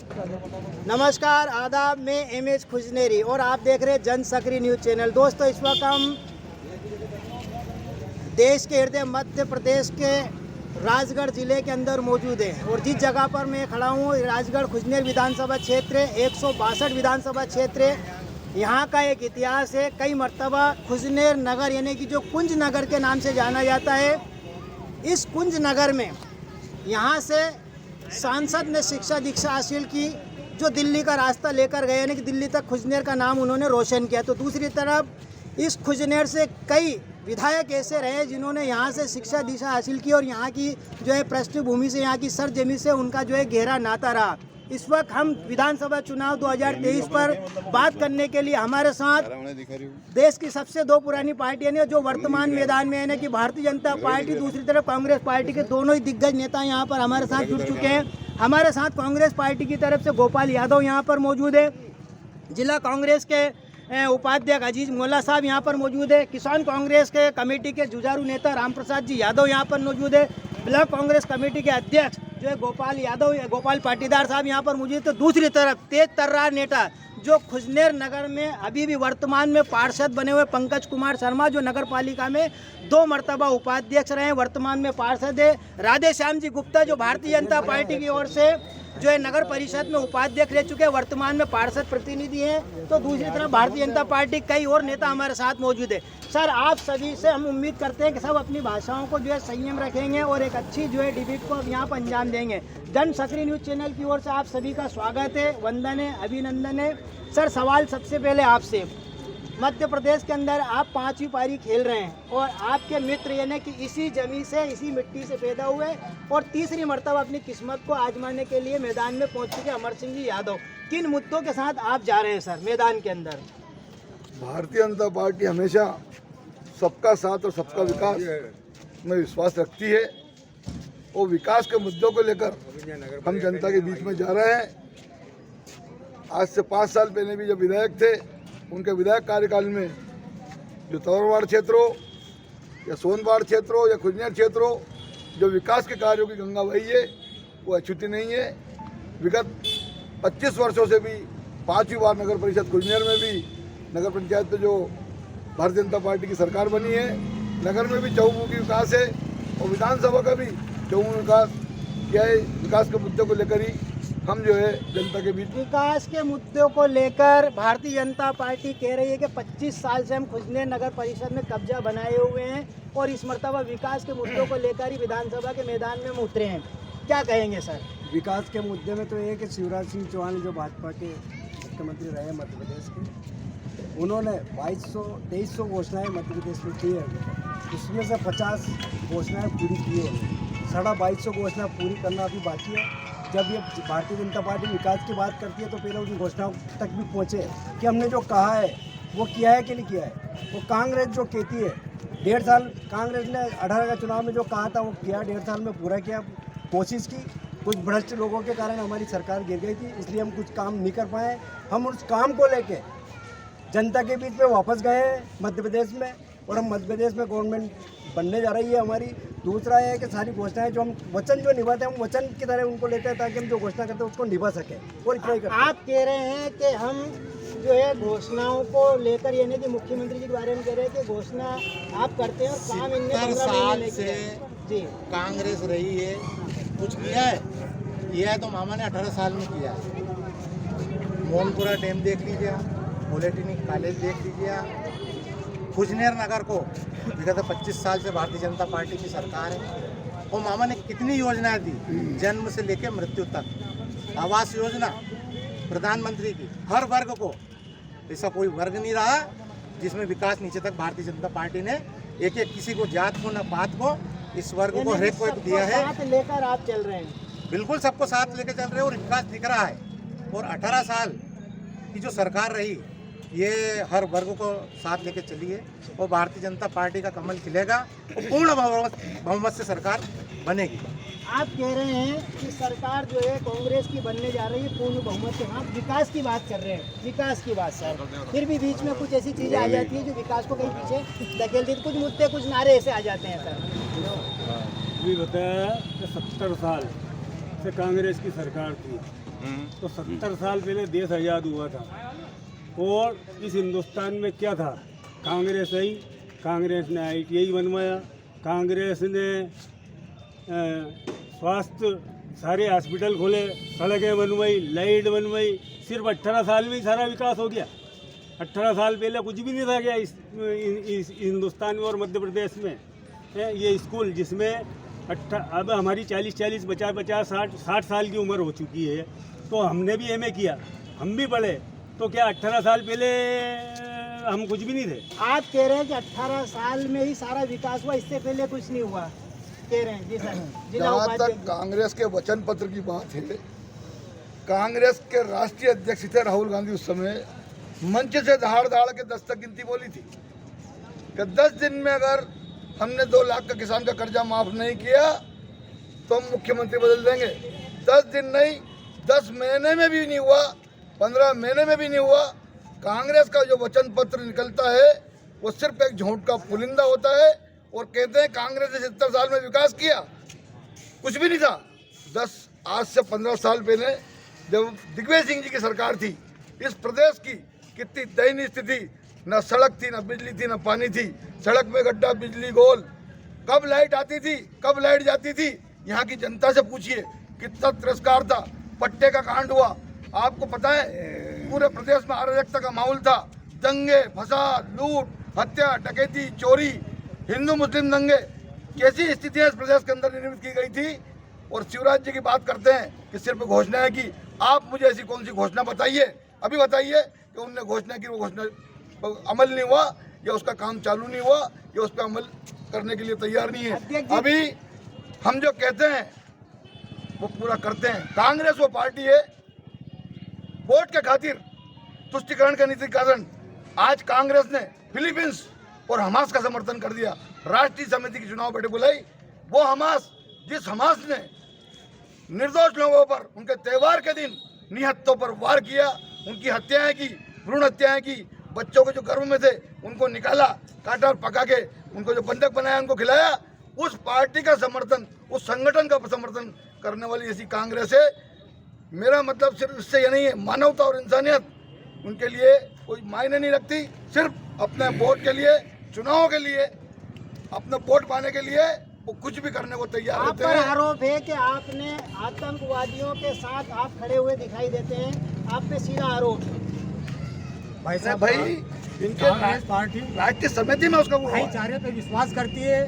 नमस्कार, आदाब। मैं एमएच खुजनेरी और आप देख रहे हैं जनसक्रिय न्यूज़ चैनल। दोस्तों, इस वक्त हम देश के हृदय मध्य प्रदेश के राजगढ़ ज़िले के अंदर मौजूद हैं और जिस जगह पर मैं खड़ा हूँ, राजगढ़ खुजनेर विधानसभा क्षेत्र 162 विधानसभा क्षेत्र। यहाँ का एक इतिहास है। कई मर्तबा खुजनेर नगर यानी कि जो कुंज नगर के नाम से जाना जाता है। इस कुंज नगर में यहाँ से सांसद ने शिक्षा दीक्षा हासिल की, जो दिल्ली का रास्ता लेकर गए, यानी कि दिल्ली तक खुजनेर का नाम उन्होंने रोशन किया। तो दूसरी तरफ इस खुजनेर से कई विधायक ऐसे रहे जिन्होंने यहाँ से शिक्षा दीक्षा हासिल की और यहाँ की जो है पृष्ठभूमि से, यहाँ की सरजमी से उनका जो है गहरा नाता रहा। इस वक्त हम विधानसभा चुनाव 2023 पर बात करने के लिए हमारे साथ देश की सबसे दो पुरानी पार्टियां ने जो वर्तमान मैदान में है ना कि भारतीय जनता पार्टी, दूसरी तरफ कांग्रेस पार्टी के दोनों ही दिग्गज नेता यहाँ पर हमारे साथ जुड़ चुके हैं। हमारे साथ कांग्रेस पार्टी की तरफ से गोपाल यादव यहाँ पर मौजूद है, जिला कांग्रेस के उपाध्यक्ष अजीज मोल्ला साहब यहाँ पर मौजूद है, किसान कांग्रेस के कमेटी के जुझारू नेता राम प्रसाद जी यादव यहाँ पर मौजूद है, ब्लॉक कांग्रेस कमेटी के अध्यक्ष जो है गोपाल पाटीदार साहब यहाँ पर मौजूद है। तो दूसरी तरफ तेज तर्रार नेता जो खुजनेर नगर में अभी भी वर्तमान में पार्षद बने हुए पंकज कुमार शर्मा, जो नगर पालिका में 2 मरतबा उपाध्यक्ष रहे, वर्तमान में पार्षद है। राधे श्याम जी गुप्ता जो भारतीय जनता पार्टी की ओर से जो है नगर परिषद में उपाध्यक्ष रह चुके हैं, वर्तमान में पार्षद प्रतिनिधि हैं। तो दूसरी तरफ भारतीय जनता पार्टी कई और नेता हमारे साथ मौजूद है। सर, आप सभी से हम उम्मीद करते हैं कि सब अपनी भाषाओं को जो है संयम रखेंगे और एक अच्छी जो है डिबेट को यहाँ पर अंजाम देंगे। जनसक्रिय न्यूज़ चैनल की ओर से आप सभी का स्वागत है, वंदन है, अभिनंदन है। सर, सवाल सबसे पहले आपसे, मध्य प्रदेश के अंदर आप 5वीं पारी खेल रहे हैं और आपके मित्र यानी कि इसी जमीन से, इसी मिट्टी से पैदा हुए और तीसरी मर्तबा अपनी किस्मत को आजमाने के लिए मैदान में पहुंच चुके अमर सिंह जी यादव। किन मुद्दों के साथ आप जा रहे हैं सर मैदान के अंदर? भारतीय जनता पार्टी हमेशा सबका साथ और सबका विकास में विश्वास रखती है और विकास के मुद्दों को लेकर हम जनता के बीच में जा रहे हैं। आज से 5 साल पहले भी जब विधायक थे, उनके विधायक कार्यकाल में जो तवरवाड़ क्षेत्र हो या सोनवाड़ क्षेत्र हो या खुजनेर क्षेत्र हो, जो विकास के कार्यों की गंगा बही है वो अछूती नहीं है। विगत 25 वर्षों से भी 5वीं बार नगर परिषद खुजनेर में भी नगर पंचायत में जो भारतीय जनता पार्टी की सरकार बनी है, नगर में भी चहुमुखी विकास है और विधानसभा का भी चहुमुखी विकास किया है। विकास के मुद्दों को लेकर ही हम जो है जनता के बीच विकास के मुद्दों को लेकर भारतीय जनता पार्टी कह रही है कि 25 साल से हम खुजनेर नगर परिषद में कब्जा बनाए हुए हैं और इस मर्तबा विकास के मुद्दों को लेकर ही विधानसभा के मैदान में उतरे हैं। क्या कहेंगे सर? विकास के मुद्दे में तो ये है कि शिवराज सिंह चौहान जो भाजपा के मुख्यमंत्री रहे मध्य प्रदेश के, उन्होंने 2300 घोषणाएँ मध्य प्रदेश में की है। उसमें से 50 घोषणाएँ पूरी की है, 2250 घोषणा पूरी करना अभी बाकी है। जब ये भारतीय जनता पार्टी विकास की बात करती है तो पहले उन घोषणाओं तक भी पहुँचे कि हमने जो कहा है वो किया है कि नहीं किया है। वो कांग्रेस जो कहती है 1.5 साल, कांग्रेस ने 18 का चुनाव में जो कहा था वो किया, 1.5 साल में पूरा किया, कोशिश की। कुछ भ्रष्ट लोगों के कारण हमारी सरकार गिर गई थी, इसलिए हम कुछ काम नहीं कर पाए। हम उस काम को लेके जनता के बीच में वापस गए हैं मध्य प्रदेश में और हम मध्य प्रदेश में गवर्नमेंट बनने जा रही है हमारी। दूसरा है कि सारी घोषणाएं जो हम वचन जो निभाते हैं, हम वचन की तरह उनको लेते हैं ताकि हम जो घोषणा करते हैं उसको निभा सकें और इतना ही करते हैं। आप कह रहे हैं कि हम जो है घोषणाओं को लेकर, यानी कि मुख्यमंत्री जी के बारे में कह रहे हैं कि घोषणा आप करते हैं और काम इनने 15 महीने से जी कांग्रेस रही है, कुछ किया है तो मामा ने 18 साल में किया है। मोहनपुरा डैम देख लीजिए, पॉलिटेक्निक कॉलेज देख लीजिए। खुजनेर नगर को विगत 25 साल से भारतीय जनता पार्टी की सरकार है और मामा ने कितनी योजनाएं दी, जन्म से लेकर मृत्यु तक। आवास योजना प्रधानमंत्री की, हर वर्ग को, ऐसा कोई वर्ग नहीं रहा जिसमें विकास नीचे तक भारतीय जनता पार्टी ने एक किसी को जात को न पात को, इस वर्ग को हर एक को दिया है। साथ लेकर आप चल रहे हैं? बिल्कुल सबको साथ लेकर चल रहे हैं और विकास दिख रहा है। और 18 साल की जो सरकार रही, ये हर वर्ग को साथ लेके चली है और भारतीय जनता पार्टी का कमल खिलेगा और पूर्ण बहुमत से सरकार बनेगी। आप कह रहे हैं कि सरकार जो है कांग्रेस की बनने जा रही है पूर्ण बहुमत से। आप विकास की बात कर रहे हैं, विकास की बात सर, फिर भी बीच में कुछ ऐसी चीज़ें आ जाती है जो विकास को कहीं पीछे धकेल देती, कुछ मुद्दे, कुछ नारे ऐसे आ जाते हैं सर। भी बताया कि 70 साल से कांग्रेस की सरकार थी, तो 70 साल पहले देश आज़ाद हुआ था और इस हिंदुस्तान में क्या था? कांग्रेस आई, कांग्रेस ने ITI बनवाया, कांग्रेस ने स्वास्थ्य सारे हॉस्पिटल खोले, सड़कें बनवाई, लाइट बनवाई। सिर्फ 18 साल में ही सारा विकास हो गया। 18 साल पहले कुछ भी नहीं था क्या इस हिंदुस्तान में और मध्य प्रदेश में? ये स्कूल जिसमें अब हमारी 40-40, 50-50, 60 साल की उम्र हो चुकी है, तो हमने भी MA किया, हम भी पढ़े, तो क्या 18 साल पहले हम कुछ भी नहीं थे? आप कह रहे हैं कि 18 साल में ही सारा विकास हुआ, इससे पहले कुछ नहीं हुआ, कह रहे हैं जी सर। जिला जहाँ उपाध्यक्ष तक कांग्रेस के वचन पत्र की बात है, कांग्रेस के राष्ट्रीय अध्यक्ष थे राहुल गांधी, उस समय मंच से दहाड़ के 10 तक गिनती बोली थी कि 10 दिन में अगर हमने 2 लाख का किसान का कर्जा माफ नहीं किया तो हम मुख्यमंत्री बदल देंगे। 10 दिन नहीं, 10 महीने में भी नहीं हुआ, 15 महीने में भी नहीं हुआ। कांग्रेस का जो वचन पत्र निकलता है वो सिर्फ एक झूठ का पुलिंदा होता है और कहते हैं कांग्रेस ने 70 साल में विकास किया, कुछ भी नहीं था। आज से 15 साल पहले जब दिग्विजय सिंह जी की सरकार थी, इस प्रदेश की कितनी दयनीय स्थिति, न सड़क थी, न बिजली थी, न पानी थी, सड़क में गड्ढा, बिजली गोल, कब लाइट आती थी, कब लाइट जाती थी, यहाँ की जनता से पूछिए कितना तिरस्कार था। पट्टे का कांड हुआ, आपको पता है पूरे प्रदेश में अराजकता का माहौल था, दंगे, फसाद, लूट, हत्या, डकैती, चोरी, हिंदू मुस्लिम दंगे, कैसी स्थितियां इस प्रदेश के अंदर निर्मित की गई थी। और शिवराज जी की बात करते हैं कि सिर्फ घोषणा है कि आप मुझे ऐसी कौन सी घोषणा बताइए, अभी बताइए कि उनने घोषणा की, वो घोषणा अमल नहीं हुआ या उसका काम चालू नहीं हुआ या उस पर अमल करने के लिए तैयार नहीं है। अभी हम जो कहते हैं वो पूरा करते हैं। कांग्रेस वो पार्टी है वोट के खातिर, तुष्टिकरण के नीति के कारण आज कांग्रेस ने फिलीपींस और हमास का समर्थन कर दिया। राष्ट्रीय समिति की चुनाव बैठक बुलाई, वो हमास, जिस हमास ने निर्दोष लोगों पर उनके त्यौहार के दिन निहत्तों पर वार किया, उनकी हत्याएं की, भ्रूण हत्याएं की, बच्चों के जो गर्भ में थे उनको निकाला, काटा और पका के उनको जो बंधक बनाया उनको खिलाया, उस पार्टी का समर्थन, उस संगठन का समर्थन करने वाली ऐसी कांग्रेस है। मेरा मतलब सिर्फ इससे ये नहीं है, मानवता और इंसानियत उनके लिए कोई मायने नहीं रखती। सिर्फ अपने वोट के लिए, चुनाव के लिए, अपने वोट पाने के लिए वो कुछ भी करने को तैयार आप होते पर हैं। आरोप है कि आपने आतंकवादियों के साथ आप खड़े हुए दिखाई देते हैं, आप पे सीधा आरोप है। भाई साहब, भाई इनके पार्टी राष्ट्रीय समिति में उसका वो हुआ। भाईचारे पे विश्वास करती है,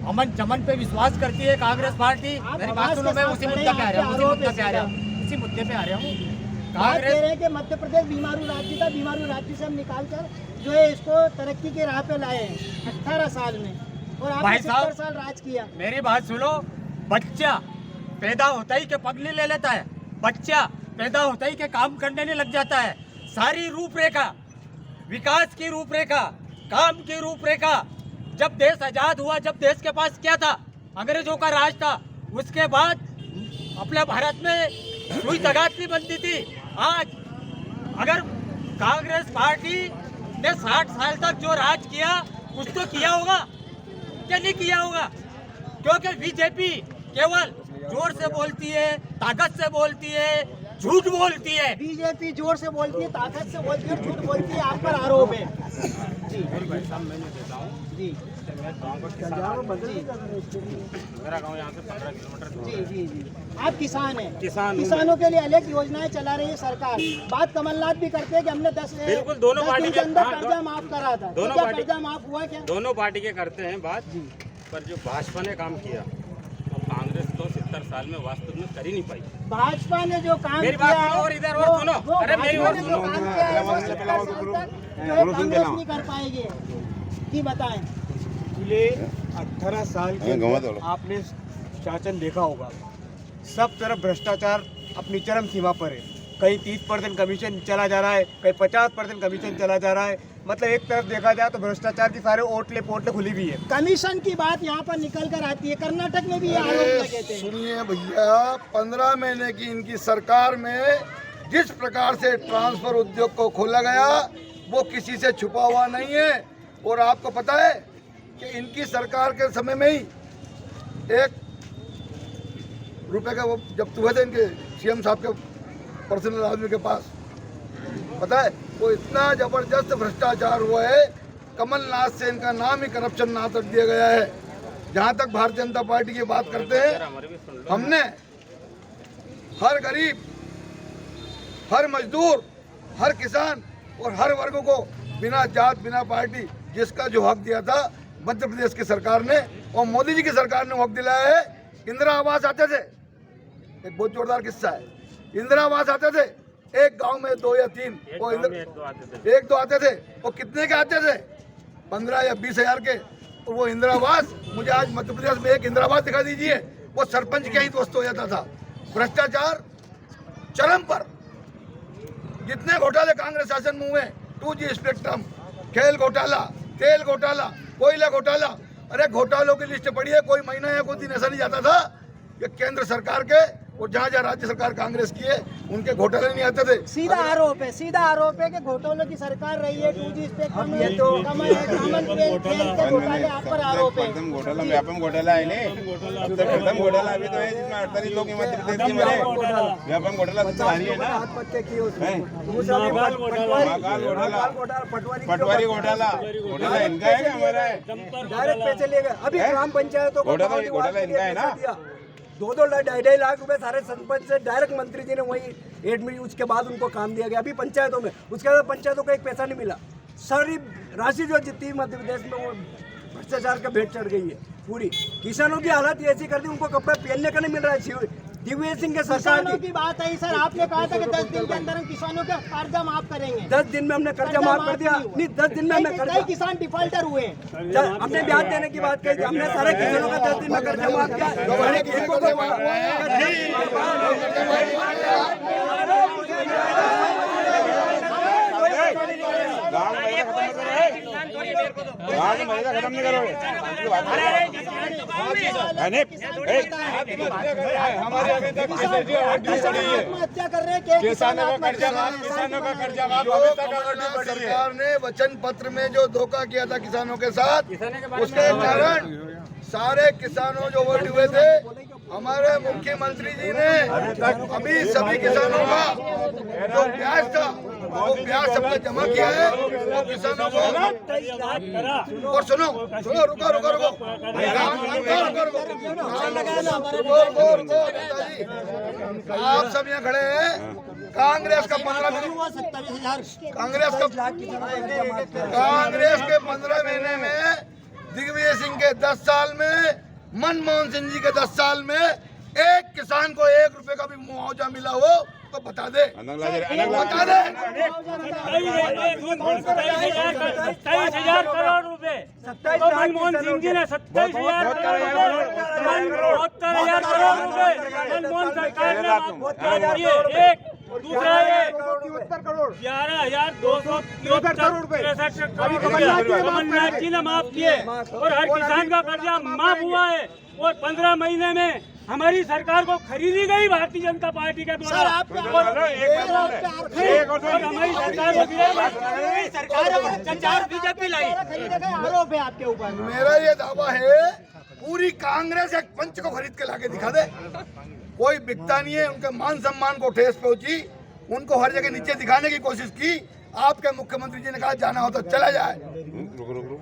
अमन चमन पे विश्वास करती है कांग्रेस पार्टी। मेरी बात सुनो, मैं उसी मुद्दे पे आ रहा हूँ, उसी मुद्दे पे आ रहा हूँ। बात कह रहे हैं कि मध्य प्रदेश बीमारू राज्य था, बीमारू राज्य से हम निकाल कर जो है इसको तरक्की के राह पे लाए हैं 18 साल में, और आपने 70 साल राज किया। मेरी बात सुनो, बच्चा पैदा होता ही के पगली ले लेता है, बच्चा पैदा होता ही के काम करने नहीं लग जाता है। सारी रूपरेखा, विकास की रूपरेखा, काम की रूपरेखा, जब देश आजाद हुआ, जब देश के पास क्या था, अंग्रेजों का राज था, उसके बाद अपने भारत में सुई तगात नहीं बनती थी। आज अगर कांग्रेस पार्टी ने 60 साल तक जो राज किया, कुछ तो किया होगा, क्या नहीं किया होगा? क्योंकि बीजेपी केवल जोर से बोलती है, ताकत से बोलती है, झूठ बोलती है। बीजेपी जोर से बोलती है, ताकत से बोलती है, झूठ बोलती है, आप पर आरोप है। जी जी मेरा गांव यहाँ से 15 किलोमीटर दूर जी है। जी जी आप किसान हैं, किसान किसानों के लिए अलग योजनाएं चला रही है सरकार। बात कमलनाथ भी करते हैं कि हमने 10 बिल्कुल, दोनों पार्टी दिन के के- अंदर हाँ, कर्जा माफ करा था। दोनों तो क्या पार्टी- कर्जा माफ हुआ क्या? दोनों पार्टी के करते हैं बात, पर जो भाजपा ने काम किया तो कांग्रेस तो 70 साल में वास्तव में कर ही नहीं पाई। भाजपा ने जो काम मेरी बात किया सुनो है, और इधर और सुनो। वो अरे मेरी भाजपा और ने सुनो। जो काम किया है, वो 70 साल तक जो है कांग्रेस नहीं कर पाएगी। जी बताएं। पिछले 18 साल के अंदर आपने शासन देखा होगा, सब तरफ भ्रष्टाचार अपनी चरम सीमा पर है। कहीं 30% कमीशन चला जा रहा है, कहीं 50% कमीशन चला जा रहा है। मतलब एक तरफ देखा जाए तो भ्रष्टाचार की सारे ओटले पोटले खुली भी है। कमीशन की बात यहाँ पर निकल कर आती है, कर्नाटक में भी ये आरोप लगे थे। सुनिए भैया, 15 महीने की इनकी सरकार में जिस प्रकार से ट्रांसफर उद्योग को खोला गया वो किसी से छुपा हुआ नहीं है। और आपको पता है कि इनकी सरकार के समय में ही 1 रुपए का वो जब्त हुए थे इनके CM साहब के पर्सनल आदमी के पास। पता है वो इतना जबरदस्त भ्रष्टाचार हुआ है, कमलनाथ से इनका नाम ही करप्शन नाथ रख दिया गया है। जहाँ तक भारतीय जनता पार्टी की बात करते हैं, हमने हर गरीब, हर मजदूर, हर किसान और हर वर्ग को बिना जात बिना पार्टी जिसका जो हक दिया था मध्य प्रदेश की सरकार ने और मोदी जी की सरकार ने हक दिलाया है। इंदिरा आवास आते थे, एक बहुत जोरदार किस्सा है, इंदिरा आवास आते थे एक गांव में 2 या 3, वो एक दो आते थे। वो कितने के आते थे? 15 या 20 हजार के। और वो इंदिरा आवास, मुझे आज मध्य प्रदेश में एक इंदिरा आवास दिखा दीजिए, वो सरपंच के ही दोस्त हो जाता था। भ्रष्टाचार चरम पर। जितने घोटाले कांग्रेस शासन में हुए, 2G स्पेक्ट्रम, खेल घोटाला, तेल घोटाला, कोयला घोटाला, अरे घोटालों की लिस्ट पड़ी है, कोई महीना या कोई दिन ऐसा नहीं जाता था कि केंद्र सरकार के और जहाँ जहाँ राज्य सरकार कांग्रेस की है उनके घोटाले नहीं आते थे। सीधा आरोप है कि घोटालों की सरकार रही है। 2G स्पेक्ट्रम में तो कमल के घोटाले आप पर आरोप है। घोटाला व्यापम घोटाला है प्रथम घोटाला अभी तो है जिसमें 48 लोग मध्य प्रदेश के मरे। व्यापम घोटाला सबसे भारी है ना, पटवारी घोटाला इनका है क्या हमारा है? डायरेक्ट पैसे ले गए। अभी ग्राम पंचायतों को घोटाला इनका है ना। 2-2 ढाई लाख रुपए सारे सरपंच से डायरेक्ट मंत्री जी ने वही एडमिट, उसके बाद उनको काम दिया गया। अभी पंचायतों में, उसके बाद पंचायतों को एक पैसा नहीं मिला। सारी राशि जो जितनी मध्य प्रदेश में वो भ्रष्टाचार का भेंट चढ़ गई है पूरी। किसानों की हालत ऐसी कर दी, उनको कपड़ा पहनने का नहीं मिल रहा है। दिग्विजय सिंह के सरकार की बात है सर, आपने कहा था कि 10 दिन के अंदर हम किसानों का कर्जा माफ करेंगे। 10 दिन में हमने कर्जा माफ कर दिया। नहीं, 10 दिन में हमने कई किसान डिफॉल्टर हुए। हमने ब्याज देने की बात कही, हमने सारे किसानों का 10 दिन में कर्जा माफ किया। खत्म नहीं करोगे आत्महत्या कर रहे हैं, किसानों का कर्जा माफ सरकार ने वचन पत्र में जो धोखा किया था किसानों के साथ, उसके कारण सारे किसानों जो वर्ड हुए थे, हमारे मुख्यमंत्री जी ने अभी सभी किसानों का जो ब्याज था वो ब्याज सबने जमा किया है। वो किसानों को और सुनो रुको आप सब यहाँ खड़े हैं। कांग्रेस का 15 महीने में, दिग्विजय सिंह के 10 साल में, मनमोहन सिंह जी के 10 साल में एक किसान को 1 रुपए का भी मुआवजा मिला हो तो बता दे। 27,000 करोड़ रुपए मनमोहन सिंह जी ने 27,000 करोड़ रुपए, 72,000 करोड़ रुपए मनमोहन सरकार ने एक दूसरा 11,263 कमलनाथ जी ने माफ किए और हर किसान का कर्जा माफ हुआ है। और 15 महीने में हमारी सरकार को खरीदी गई भारतीय जनता पार्टी के द्वारा। हमारी सरकार बीजेपी लाई आरोप है आपके ऊपर। मेरा ये दावा है पूरी कांग्रेस एक पंच को खरीद के लाके दिखा दे। कोई बिकता नहीं है। उनके मान सम्मान को ठेस पहुंची, उनको हर जगह नीचे दिखाने की कोशिश की। आपके मुख्यमंत्री जी ने कहा जाना हो तो चला जाए।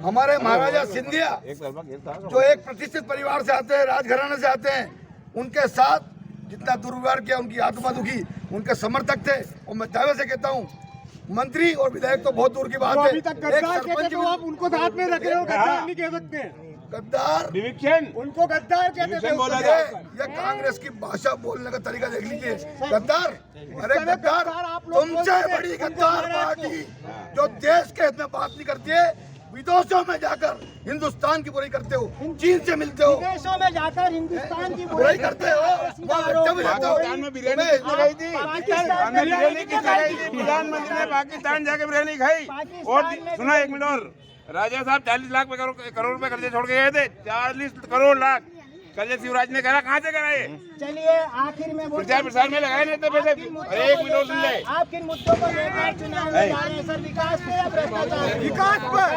हमारे महाराजा सिंधिया जो एक प्रतिष्ठित परिवार से आते हैं, राजघराने से आते हैं, उनके साथ जितना दुर्व्यवहार किया, उनकी आत्मा दुखी, उनके समर्थक थे। और मैं दावे से कहता हूँ, मंत्री और विधायक तो बहुत दूर की बात है, एक सरपंच आप उनको साथ में रखे हो, गद्दार नहीं कह सकते। गद्दार उनको गद्दार कहते थे। ये कांग्रेस की भाषा बोलने का तरीका देख लीजिए। गद्दार, अरे गद्दार, तुमसे बड़ी गद्दार पार्टी जो देश के हित में बात नहीं करती है, विदेशों में जाकर हिंदुस्तान की बुराई करते हो, चीन से मिलते हो, विदेशों में जाकर हिंदुस्तान की बुराई करते हो, प्रधानमंत्री ने पाकिस्तान जाके बिरयानी खाई। और सुना 1 मिनट और, राजा साहब 40 लाख करोड़ रुपए कर्जे छोड़ के गए थे। 40 करोड़ लाख कर्जे शिवराज ने करा, कहाँ से कराए? चलिए आखिर में प्रचार प्रसार में लगाए नहीं थे पैसे। 1 मिनट सुन ले, आप किन मुद्दों पर लेकर चुनाव में जा रहे हैं सर? विकास पे या भ्रष्टाचार? विकास पर,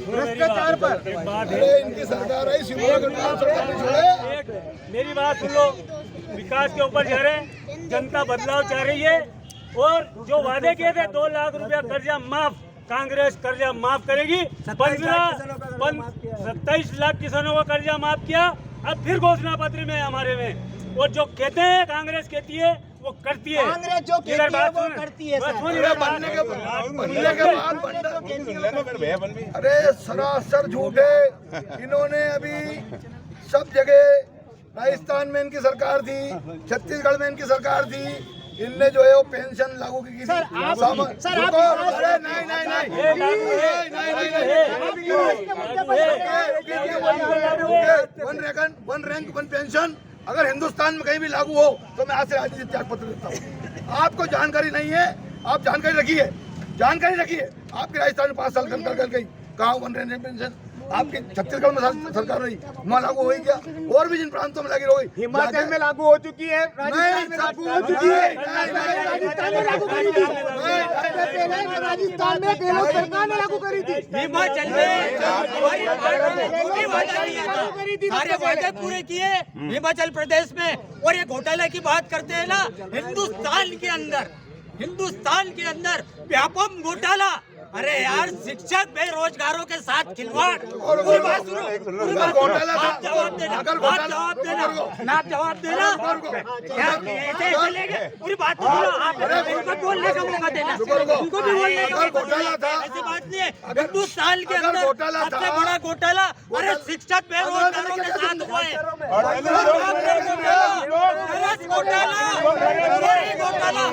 भ्रष्टाचार पर। अरे इनकी सरकार है, शिवराज सरकार ने छोड़े। मेरी बात सुन लो, विकास के ऊपर जा रहे हैं। जनता बदलाव चाह रही है और जो वादे किए थे 2 लाख रुपया कर्जा माफ, कांग्रेस कर्जा माफ करेगी। 27 लाख किसानों का कर्जा माफ किया। अब फिर घोषणा पत्र में हमारे में, और जो कहते हैं कांग्रेस कहती है वो करती है। कांग्रेस जो कहती है वो करती है सर। बनने के बाद अरे सरासर झूठ है। इन्होंने अभी सब जगह, राजस्थान में इनकी सरकार थी, छत्तीसगढ़ में इनकी सरकार थी, इनने जो है वो पेंशन लागू की थी। सर आप वन रैंक वन पेंशन अगर हिंदुस्तान में कहीं भी लागू हो तो मैं आज से राजनीति त्याग पत्र देता हूँ। आपको जानकारी नहीं है, आप जानकारी रखिए, जानकारी रखिए। आपके राजस्थान में 5 साल कर गई, कहाँ वन रैंक पेंशन? आपके छत्तीसगढ़ में सरकार रही, वहाँ लागू हुई क्या? और भी जिन प्रांतों में लगी रही, हिमाचल में लागू हो चुकी है, नहीं लागू हो चुकी है, राजस्थान में लागू करी थी, राजस्थान में गहलोत सरकार ने लागू करी थी। हिमाचल में सारे वादे पूरे किए हिमाचल प्रदेश में। और ये घोटाले की बात करते हैं ना, हिंदुस्तान के अंदर व्यापक घोटाला। अरे यार, शिक्षक बेरोजगारों के साथ खिलवाड़। पूरी बात सुनो, पूरी बात सुनो। आप जवाब देना, आप जवाब देना, आप जवाब देना। क्या ऐसे चलेंगे? पूरी बात सुनो, आप उनको बोलने का मौका देना, उनको भी बोलने का मौका देना। ऐसी बात नहीं है। हिंदुस्तान के अंदर सबसे बड़ा घोटाला अरे शिक्षक बेरोजगारों के साथ हुआ है। घोटाला